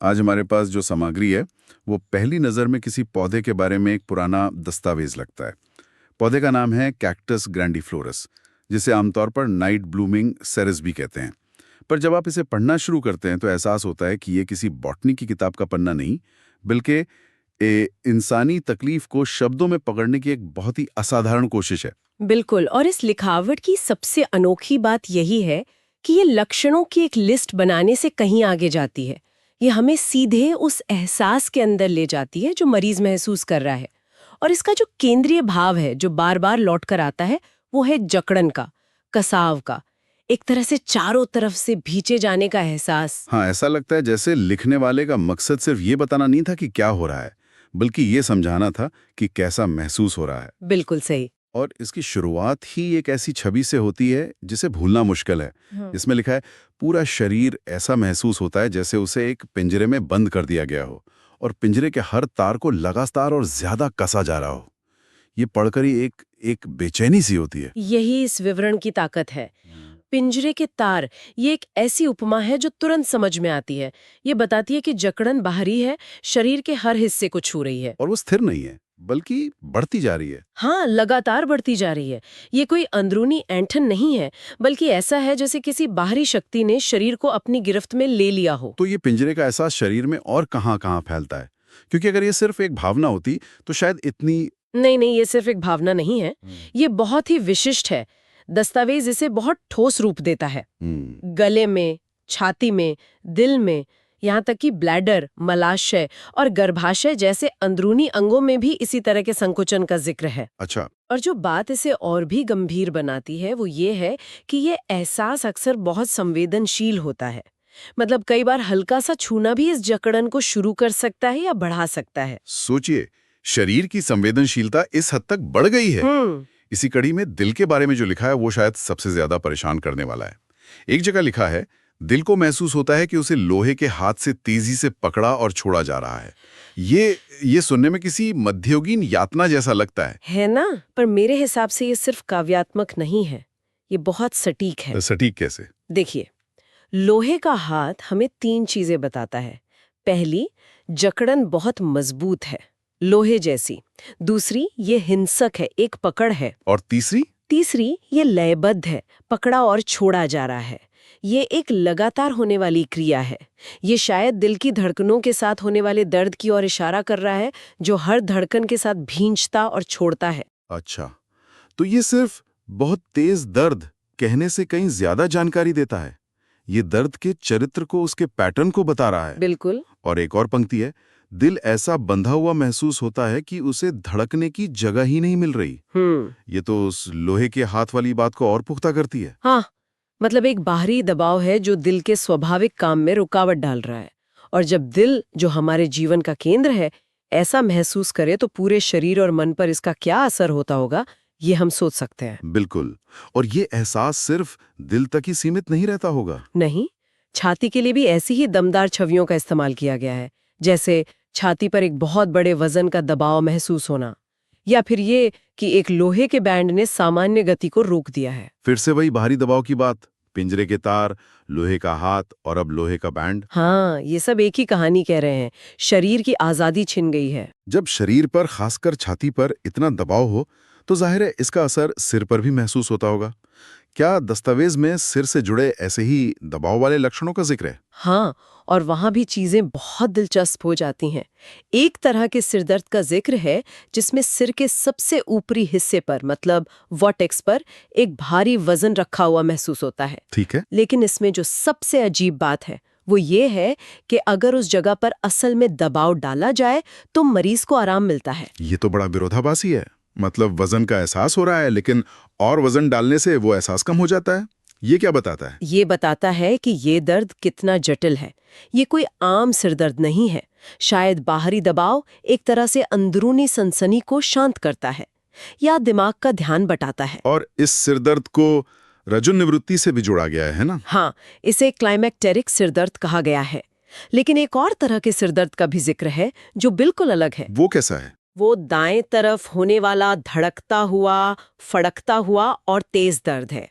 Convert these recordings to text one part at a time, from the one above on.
आज हमारे पास जो सामग्री है वो पहली नज़र में किसी पौधे के बारे में एक पुराना दस्तावेज लगता है। पौधे का नाम है कैक्टस ग्रैंडिफ्लोरस, जिसे आमतौर पर नाइट ब्लूमिंग सेरेस भी कहते हैं। पर जब आप इसे पढ़ना शुरू करते हैं तो एहसास होता है कि ये किसी बॉटनी की किताब का पन्ना नहीं, बल्कि इंसानी तकलीफ को शब्दों में पकड़ने की एक बहुत ही असाधारण कोशिश है। बिल्कुल। और इस लिखावट की सबसे अनोखी बात यही है कि ये लक्षणों की एक लिस्ट बनाने से कहीं आगे जाती है। ये हमें सीधे उस एहसास के अंदर ले जाती है जो मरीज महसूस कर रहा है। और इसका जो केंद्रीय भाव है जो बार बार लौट कर आता है वो है जकड़न का, कसाव का, एक तरह से चारों तरफ से भींचे जाने का एहसास। हाँ, ऐसा लगता है जैसे लिखने वाले का मकसद सिर्फ ये बताना नहीं था कि क्या हो रहा है, बल्कि ये समझाना था कि कैसा महसूस हो रहा है। बिल्कुल सही। और इसकी शुरुआत ही एक ऐसी छवि से होती है जिसे भूलना मुश्किल है। इसमें लिखा है, पूरा शरीर ऐसा महसूस होता है जैसे उसे एक पिंजरे में बंद कर दिया गया हो और पिंजरे के हर तार को लगातार और ज्यादा कसा जा रहा हो। ये पढ़कर ही एक एक बेचैनी सी होती है। यही इस विवरण की ताकत है। पिंजरे के तार, ये एक ऐसी उपमा है जो तुरंत समझ में आती है। ये बताती है कि जकड़न बाहरी है, शरीर के हर हिस्से को छू रही है। और वो स्थिर नहीं है, बल्कि बढ़ती जा रही है। हाँ, लगातार बढ़ती जा रही है। ये कोई अंदरूनी ऐंठन नहीं है, बल्कि ऐसा है जैसे किसी बाहरी शक्ति ने शरीर को अपनी गिरफ्त में ले लिया हो। तो ये पिंजरे का एहसास शरीर में और कहाँ-कहाँ फैलता है? क्योंकि अगर ये सिर्फ एक भावना होती तो शायद इतनी। नहीं नहीं, ये सिर्फ एक भावना नहीं है, ये बहुत ही विशिष्ट है। दस्तावेज इसे बहुत ठोस रूप देता है। गले में, छाती में, दिल में, यहाँ तक कि ब्लैडर, मलाशय और गर्भाशय जैसे अंदरूनी अंगों में भी इसी तरह के संकुचन का जिक्र है। अच्छा। और जो बात इसे और भी गंभीर बनाती है वो ये है कि ये एहसास अक्सर बहुत संवेदनशील होता है। मतलब कई बार हल्का सा छूना भी इस जकड़न को शुरू कर सकता है या बढ़ा सकता है। सोचिए, शरीर की संवेदनशीलता इस हद तक बढ़ गई है। इसी कड़ी में दिल के बारे में जो लिखा है वो शायद सबसे ज्यादा परेशान करने वाला है। एक जगह लिखा है, दिल को महसूस होता है कि उसे लोहे के हाथ से तेजी से पकड़ा और छोड़ा जा रहा है। ये सुनने में किसी मध्ययुगीन यातना जैसा लगता है ना? पर मेरे हिसाब से ये सिर्फ काव्यात्मक नहीं है, ये बहुत सटीक है। सटीक कैसे? देखिए, लोहे का हाथ हमें 3 चीजें बताता है। पहली, जकड़न बहुत मजबूत है, लोहे जैसी। दूसरी, ये हिंसक है, एक पकड़ है। और तीसरी, ये लयबद्ध है, पकड़ा और छोड़ा जा रहा है। ये एक लगातार होने वाली क्रिया है। ये शायद दिल की धड़कनों के साथ होने वाले दर्द की ओर इशारा कर रहा है, जो हर धड़कन के साथ भींचता और छोड़ता है। अच्छा, तो ये सिर्फ बहुत तेज दर्द कहने से कहीं ज्यादा जानकारी देता है। ये दर्द के चरित्र को, उसके पैटर्न को बता रहा है। बिल्कुल। और एक और पंक्ति है, दिल ऐसा बंधा हुआ महसूस होता है कि उसे धड़कने की जगह ही नहीं मिल रही। ये तो उस लोहे के हाथ वाली बात को और पुख्ता करती है। हाँ, मतलब एक बाहरी दबाव है जो दिल के स्वाभाविक काम में रुकावट डाल रहा है। और जब दिल, जो हमारे जीवन का केंद्र है, ऐसा महसूस करे तो पूरे शरीर और मन पर इसका क्या असर होता होगा, ये हम सोच सकते हैं। बिल्कुल। और ये एहसास सिर्फ दिल तक ही सीमित नहीं रहता होगा। नहीं, छाती के लिए भी ऐसी ही दमदार छवियों का इस्तेमाल किया गया है। जैसे छाती पर एक बहुत बड़े वजन का दबाव महसूस होना, या फिर ये कि एक लोहे के बैंड ने सामान्य गति को रोक दिया है। फिर से वही बाहरी दबाव की बात, पिंजरे के तार, लोहे का हाथ और अब लोहे का बैंड। हाँ, ये सब एक ही कहानी कह रहे हैं। शरीर की आजादी छिन गई है। जब शरीर पर, खासकर छाती पर इतना दबाव हो तो जाहिर है इसका असर सिर पर भी महसूस होता होगा। क्या दस्तावेज में सिर से जुड़े ऐसे ही दबाव वाले लक्षणों का जिक्र है? हाँ, और वहां भी चीजें बहुत दिलचस्प हो जाती हैं। एक तरह के सिरदर्द का जिक्र है जिसमें सिर के सबसे ऊपरी हिस्से पर, मतलब वर्टेक्स पर, एक भारी वजन रखा हुआ महसूस होता है। ठीक है। लेकिन इसमें जो सबसे अजीब बात है वो ये है कि अगर उस जगह पर असल में दबाव डाला जाए तो मरीज को आराम मिलता है। ये तो बड़ा विरोधाभासी है। मतलब वजन का एहसास हो रहा है, लेकिन और वजन डालने से वो एहसास कम हो जाता है। ये क्या बताता है? ये बताता है कि ये दर्द कितना जटिल है। ये कोई आम सिरदर्द नहीं है। शायद बाहरी दबाव एक तरह से अंदरूनी सनसनी को शांत करता है या दिमाग का ध्यान बटाता है। और इस सिरदर्द को रजोनिवृत्ति निवृत्ति से भी जोड़ा गया है ना? हाँ, इसे क्लाइमेक्टेरिक सिरदर्द कहा गया है। लेकिन एक और तरह के सिरदर्द का भी जिक्र है जो बिल्कुल अलग है। वो कैसा है? वो दाएं तरफ होने वाला धड़कता हुआ, फड़कता हुआ और तेज दर्द है।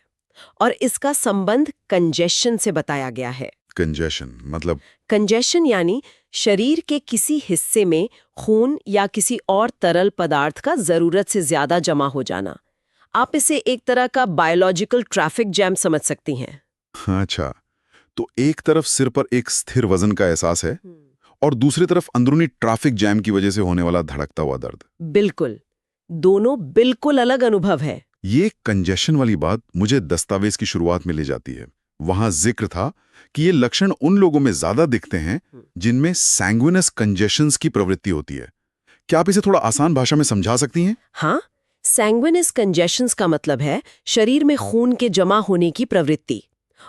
और इसका संबंध कंजेशन से बताया गया है। कंजेशन मतलब? कंजेशन यानी शरीर के किसी हिस्से में खून या किसी और तरल पदार्थ का जरूरत से ज्यादा जमा हो जाना। आप इसे एक तरह का बायोलॉजिकल ट्रैफिक जैम समझ सकती हैं। अच्छा, तो एक तरफ सिर पर एक स्थिर वजन का एहसास है और दूसरी तरफ अंदरूनी ट्रैफिक जैम की वजह से होने वाला धड़कता हुआ दर्द। बिल्कुल, दोनों बिल्कुल अलग अनुभव है। ये कंजेशन वाली बात मुझे दस्तावेज की शुरुआत में ले जाती है। वहां जिक्र था कि ये लक्षण उन लोगों में ज्यादा दिखते हैं जिनमें सैंग्विनस कंजेशंस की प्रवृत्ति होती है। क्या आप इसे थोड़ा आसान भाषा में समझा सकती हैं? हाँ, सैंग्विनस कंजेशंस का मतलब है शरीर में खून के जमा होने की प्रवृत्ति,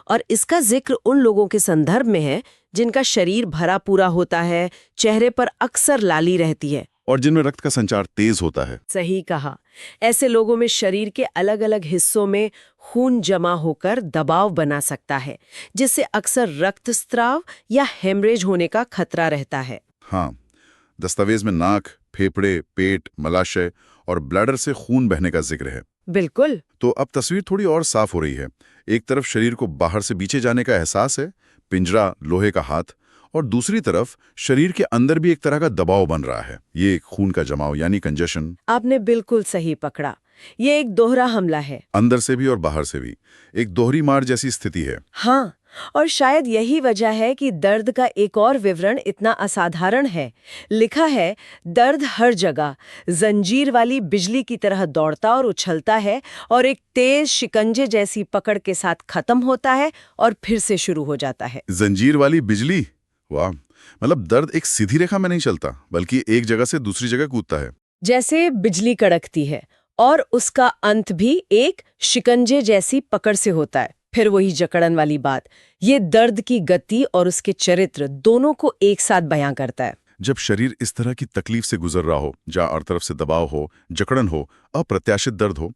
और इसका जिक्र उन लोगों के संदर्भ में है जिनका शरीर भरा पूरा होता है, चेहरे पर अक्सर लाली रहती है और जिनमें रक्त का संचार तेज होता है। सही कहा। ऐसे लोगों में शरीर के अलग अलग हिस्सों में खून जमा होकर दबाव बना सकता है, जिससे अक्सर रक्तस्राव या हेमरेज होने का खतरा रहता है। हाँ, दस्तावेज में नाक, फेफड़े, पेट, मलाशय और ब्लैडर से खून बहने का जिक्र है। बिल्कुल। तो अब तस्वीर थोड़ी और साफ हो रही है। एक तरफ शरीर को बाहर से पीछे जाने का एहसास है, पिंजरा, लोहे का हाथ, और दूसरी तरफ शरीर के अंदर भी एक तरह का दबाव बन रहा है। ये खून का जमाव यानी कंजेशन। आपने बिल्कुल सही पकड़ा। ये एक दोहरा हमला है, अंदर से भी और बाहर से भी। एक दोहरी मार जैसी स्थिति है। हाँ, और शायद यही वजह है कि दर्द का एक और विवरण इतना असाधारण है। लिखा है, दर्द हर जगह जंजीर वाली बिजली की तरह दौड़ता और उछलता है और एक तेज शिकंजे जैसी पकड़ के साथ खत्म होता है और फिर से शुरू हो जाता है। जंजीर वाली बिजली? वाह, मतलब दर्द एक सीधी रेखा में नहीं चलता, बल्कि एक जगह से दूसरी जगह कूदता है। जैसे बिजली कड़कती है और उसका अंत भी एक शिकंजे जैसी पकड़ से होता है। फिर वही जकड़न वाली बात। ये दर्द की गति और उसके चरित्र दोनों को एक साथ बयां करता है। जब शरीर इस तरह की तकलीफ से गुजर रहा हो, जहां हर तरफ से दबाव हो, जकड़न हो, अप्रत्याशित दर्द हो,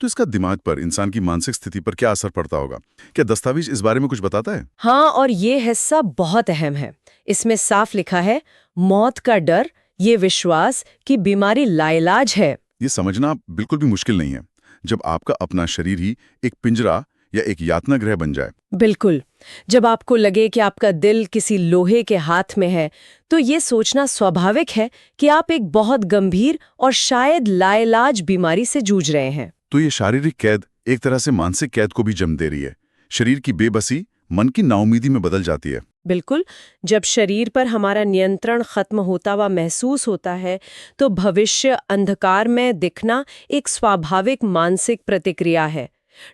तो इसका दिमाग पर, इंसान की मानसिक स्थिति पर क्या असर पड़ता होगा? क्या दस्तावेज इस बारे में कुछ बताता है? हाँ, और ये हिस्सा बहुत अहम है। इसमें साफ लिखा है, मौत का डर, ये विश्वास कि बीमारी लाइलाज है। ये समझना बिल्कुल भी मुश्किल नहीं है, जब आपका अपना शरीर ही एक पिंजरा या एक यातना गृह बन जाए। बिल्कुल। जब आपको लगे कि आपका दिल किसी लोहे के हाथ में है, तो ये सोचना स्वाभाविक है कि आप एक बहुत गंभीर और शायद लाइलाज बीमारी से जूझ रहे हैं। तो ये शारीरिक कैद एक तरह से मानसिक कैद को भी जन्म दे रही है। शरीर की बेबसी मन की नाउमीदी में बदल जाती है। बिल्कुल। जब शरीर पर हमारा नियंत्रण खत्म होता हुआ महसूस होता है, तो भविष्य अंधकार में दिखना एक स्वाभाविक मानसिक प्रतिक्रिया है।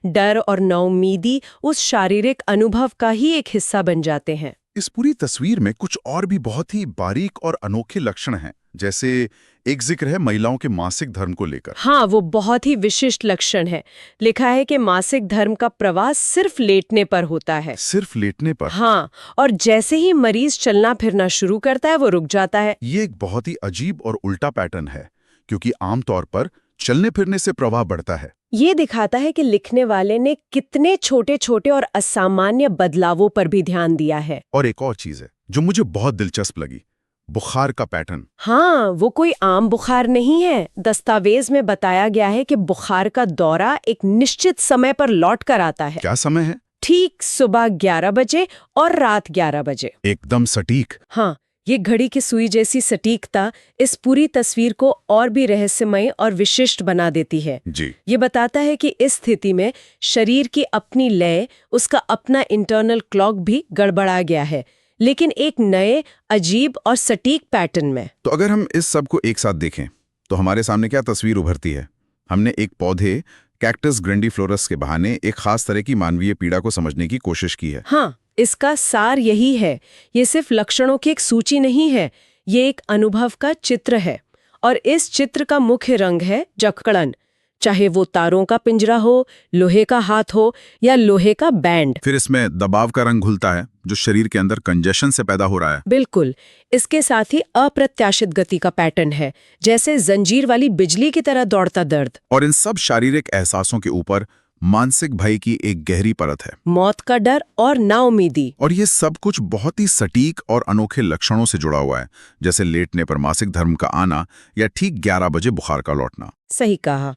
डर और नाउमीदी उस शारीरिक अनुभव का ही एक हिस्सा बन जाते हैं। इस पूरी तस्वीर में कुछ और भी बहुत ही बारीक और अनोखे लक्षण हैं। जैसे एक जिक्र है महिलाओं के मासिक धर्म को लेकर। हाँ, वो बहुत ही विशिष्ट लक्षण है। लिखा है कि मासिक धर्म का प्रवास सिर्फ लेटने पर होता है। सिर्फ लेटने पर? हाँ, और जैसे ही मरीज चलना फिरना शुरू करता है, वो रुक जाता है। ये एक बहुत ही अजीब और उल्टा पैटर्न है, क्योंकि आमतौर पर चलने फिरने से प्रवाह बढ़ता है। ये दिखाता है कि लिखने वाले ने कितने छोटे छोटे और असामान्य बदलावों पर भी ध्यान दिया है। और एक और चीज है जो मुझे बहुत दिलचस्प लगी, बुखार का पैटर्न। हाँ, वो कोई आम बुखार नहीं है। दस्तावेज में बताया गया है कि बुखार का दौरा एक निश्चित समय पर लौट कर आता है। क्या समय है? ठीक सुबह 11 बजे और रात 11 बजे। एकदम सटीक। हाँ, ये घड़ी की सुई जैसी सटीकता इस पूरी तस्वीर को और भी रहस्यमय और विशिष्ट बना देती है। जी। ये बताता है कि इस स्थिति में शरीर की अपनी लय, उसका अपना इंटरनल क्लॉक भी गड़बड़ा गया है, लेकिन एक नए, अजीब और सटीक पैटर्न में। तो अगर हम इस सब को एक साथ देखें, तो हमारे सामने क्या तस्वीर उभरती है? हमने एक पौधे कैक्टस ग्रैंडिफ्लोरस के बहाने एक खास तरह की मानवीय पीड़ा को समझने की कोशिश की है। हाँ, इसका सार यही है। ये सिर्फ लक्षणों की एक सूची नहीं है, ये एक अनुभव का चित्र है। और इस चित्र का मुख्य रंग है जकड़न, चाहे वो तारों का पिंजरा हो, लोहे का हाथ हो या लोहे का बैंड। फिर इसमें दबाव का रंग घुलता है, जो शरीर के अंदर कंजेशन से पैदा हो रहा है। बिल्कुल। इसके साथ ही अप्रत्याशित गति का पैटर्न है, जैसे जंजीर वाली बिजली की तरह दौड़ता दर्द। और इन सब शारीरिक एहसासों के ऊपर मानसिक भय की एक गहरी परत है, मौत का डर और नाउमीदी। और ये सब कुछ बहुत ही सटीक और अनोखे लक्षणों से जुड़ा हुआ है, जैसे लेटने पर मासिक धर्म का आना या ठीक 11 बजे बुखार का लौटना। सही कहा।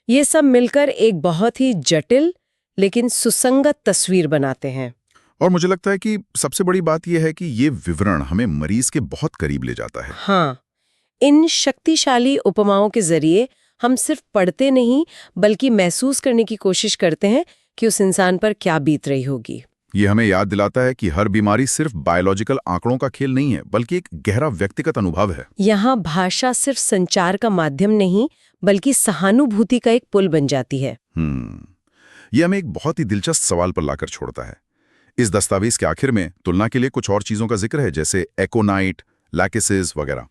ये सब मिलकर एक बहुत ही जटिल लेकिन सुसंगत तस्वीर बनाते हैं। और मुझे लगता है कि सबसे बड़ी बात यह है कि ये विवरण हमें मरीज के बहुत करीब ले जाता है। हाँ, इन शक्तिशाली उपमाओं के जरिए हम सिर्फ पढ़ते नहीं बल्कि महसूस करने की कोशिश करते हैं कि उस इंसान पर क्या बीत रही होगी। ये हमें याद दिलाता है कि हर बीमारी सिर्फ बायोलॉजिकल आंकड़ों का खेल नहीं है, बल्कि एक गहरा व्यक्तिगत अनुभव है। यहाँ भाषा सिर्फ संचार का माध्यम नहीं बल्कि सहानुभूति का एक पुल बन जाती है। ये हमें एक बहुत ही दिलचस्प सवाल पर लाकर छोड़ता है। इस दस्तावेज के आखिर में तुलना के लिए कुछ और चीजों का जिक्र है, जैसे एकोनाइट, लैकेसिस वगैरह।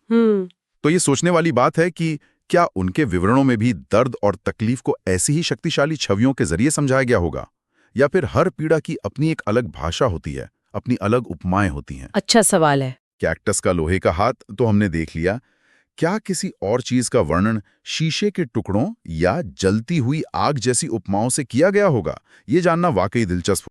तो ये सोचने वाली बात है कि क्या उनके विवरणों में भी दर्द और तकलीफ को ऐसी ही शक्तिशाली छवियों के जरिए समझाया गया होगा, या फिर हर पीड़ा की अपनी एक अलग भाषा होती है, अपनी अलग उपमाएं होती हैं? अच्छा सवाल है। कैक्टस का लोहे का हाथ तो हमने देख लिया, क्या किसी और चीज का वर्णन शीशे के टुकड़ों या जलती हुई आग जैसी उपमाओं से किया गया होगा? ये जानना वाकई दिलचस्प